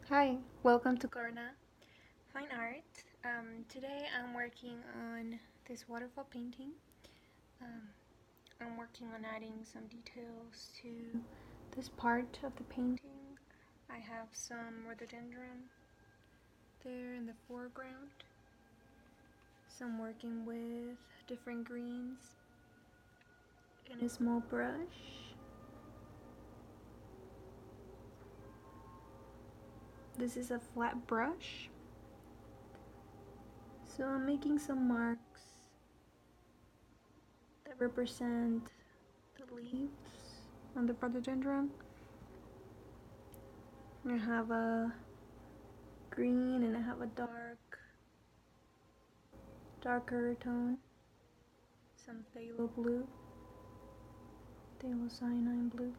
Hi, welcome to Corona Fine Art. Today I'm working on this waterfall painting. Um, I'm working on adding some details to this part of the painting. I have some rhododendron there in the foreground. So I'm working with different greens in a small brush. This is a flat brush. So I'm making some marks that represent the leaves on the rhododendron. I have a green and I have a darker tone, some phthalo blue, cyanine blue.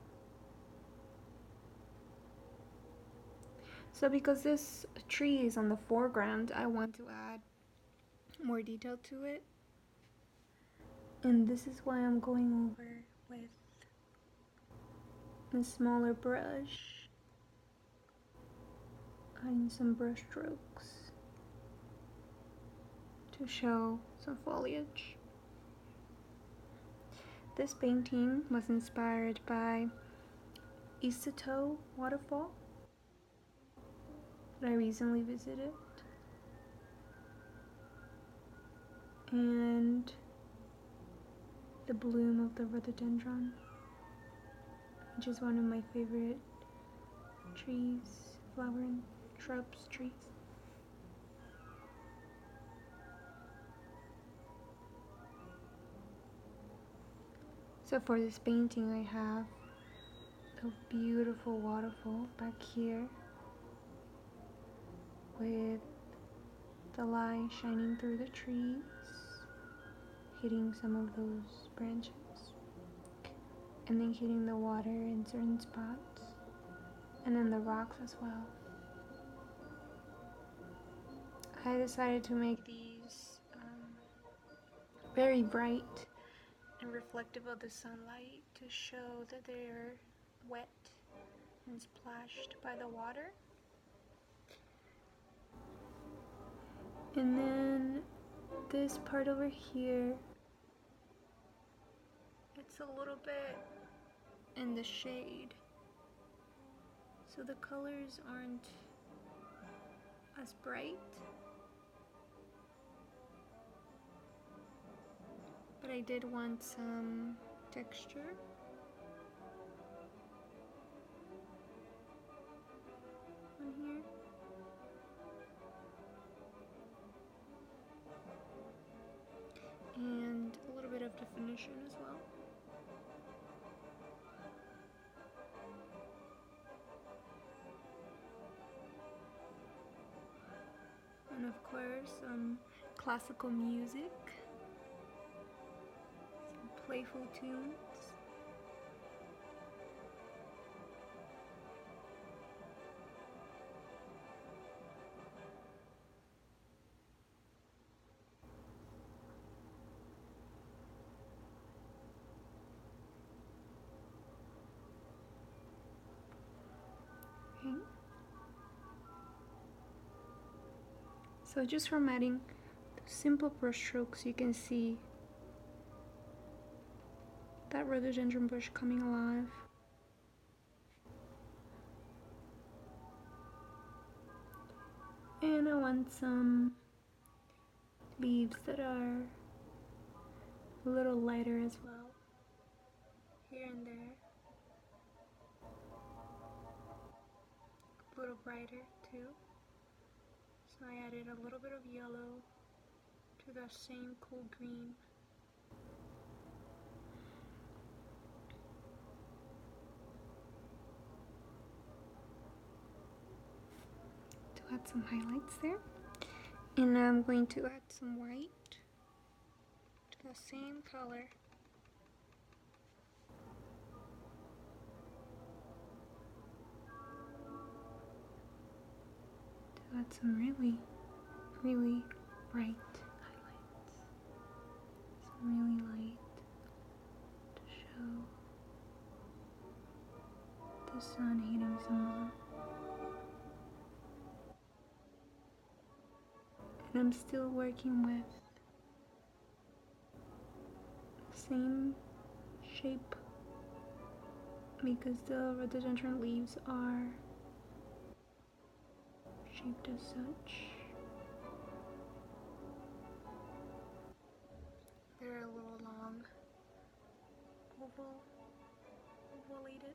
So because this tree is on the foreground, I want to add more detail to it. And this is why I'm going over with a smaller brush, adding some brush strokes to show some foliage. This painting was inspired by Isoto waterfall that I recently visited, and the bloom of the rhododendron, which is one of my favorite trees, flowering shrubs, trees. So for this painting I have a beautiful waterfall back here with the light shining through the trees, hitting some of those branches, and then hitting the water in certain spots, and then the rocks as well. I decided to make these very bright and reflective of the sunlight to show that they're wet and splashed by the water. And then this part over here, it's a little bit in the shade, so the colors aren't as bright, but I did want some texture. On here, and a little bit of definition as well. And of course some classical music, some playful tunes. Okay. So just from adding simple brush strokes, you can see that rhododendron bush coming alive. And I want some leaves that are a little lighter as well, here and there, a little brighter too. So I added a little bit of yellow to that same cool green. To add some highlights there. And now I'm going to add some white to the same color. To add some really, really bright highlights. Some really light to show the sun hitting some of them. And I'm still working with the same shape because the rhododendron leaves are shaped as such. They're a little long, ovalated.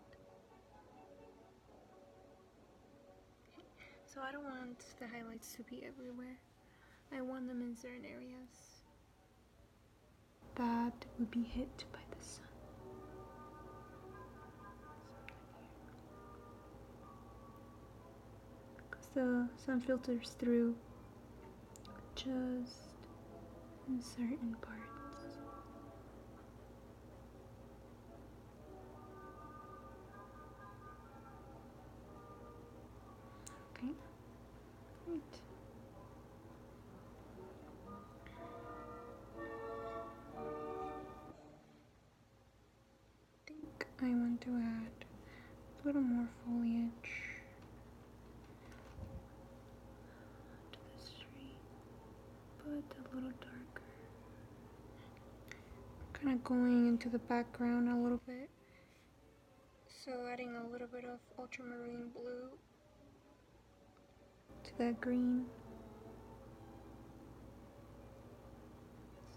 So I don't want the highlights to be everywhere. I want them in certain areas that would be hit by the sun. Because the sun filters through just in certain parts. Okay, great. I think I want to add a little more foliage to this tree, but a little darker. Kind of going into the background a little bit. So adding a little bit of ultramarine blue to that green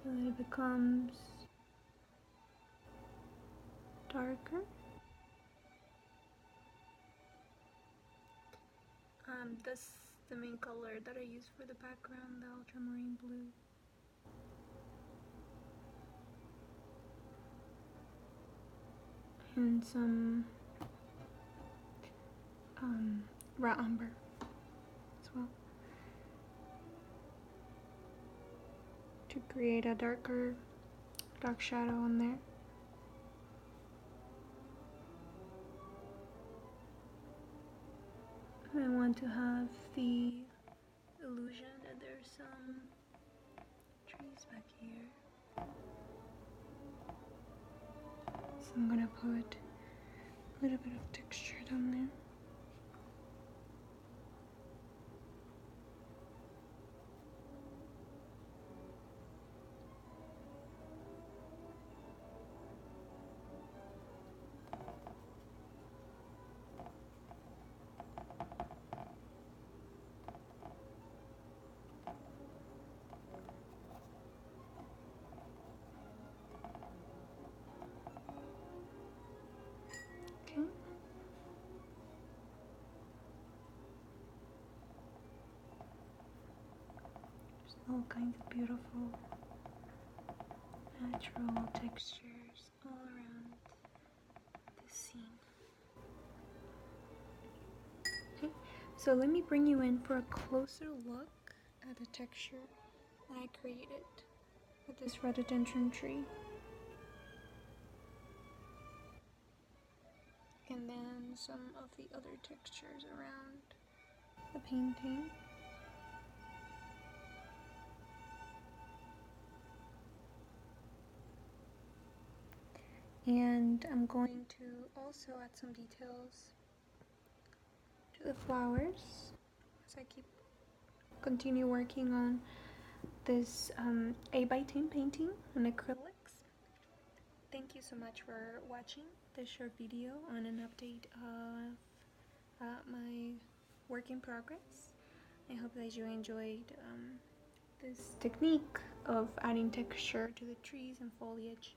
so that it becomes darker. That's the main color that I use for the background, the ultramarine blue. And some raw umber as well to create a dark shadow on there. I want to have the illusion that there's some trees back here. So I'm gonna put a little bit of texture down there. Okay. There's all kinds of beautiful natural textures all around the scene. Okay, so let me bring you in for a closer look at the texture that I created with this rhododendron tree. And then some of the other textures around the painting. And I'm going to also add some details to the flowers as I continue working on this 8x10 painting on acrylics. Thank you so much for watching this short video on an update of my work in progress. I hope that you enjoyed this technique of adding texture to the trees and foliage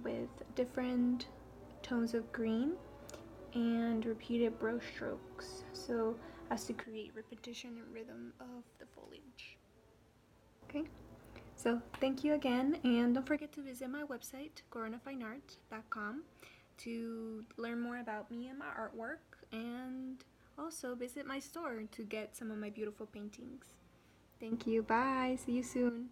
with different tones of green and repeated brush strokes, so as to create repetition and rhythm of the foliage. Okay, so thank you again, and don't forget to visit my website coronafineart.com to learn more about me and my artwork, and also visit my store to get some of my beautiful paintings. Thank you, bye, see you soon.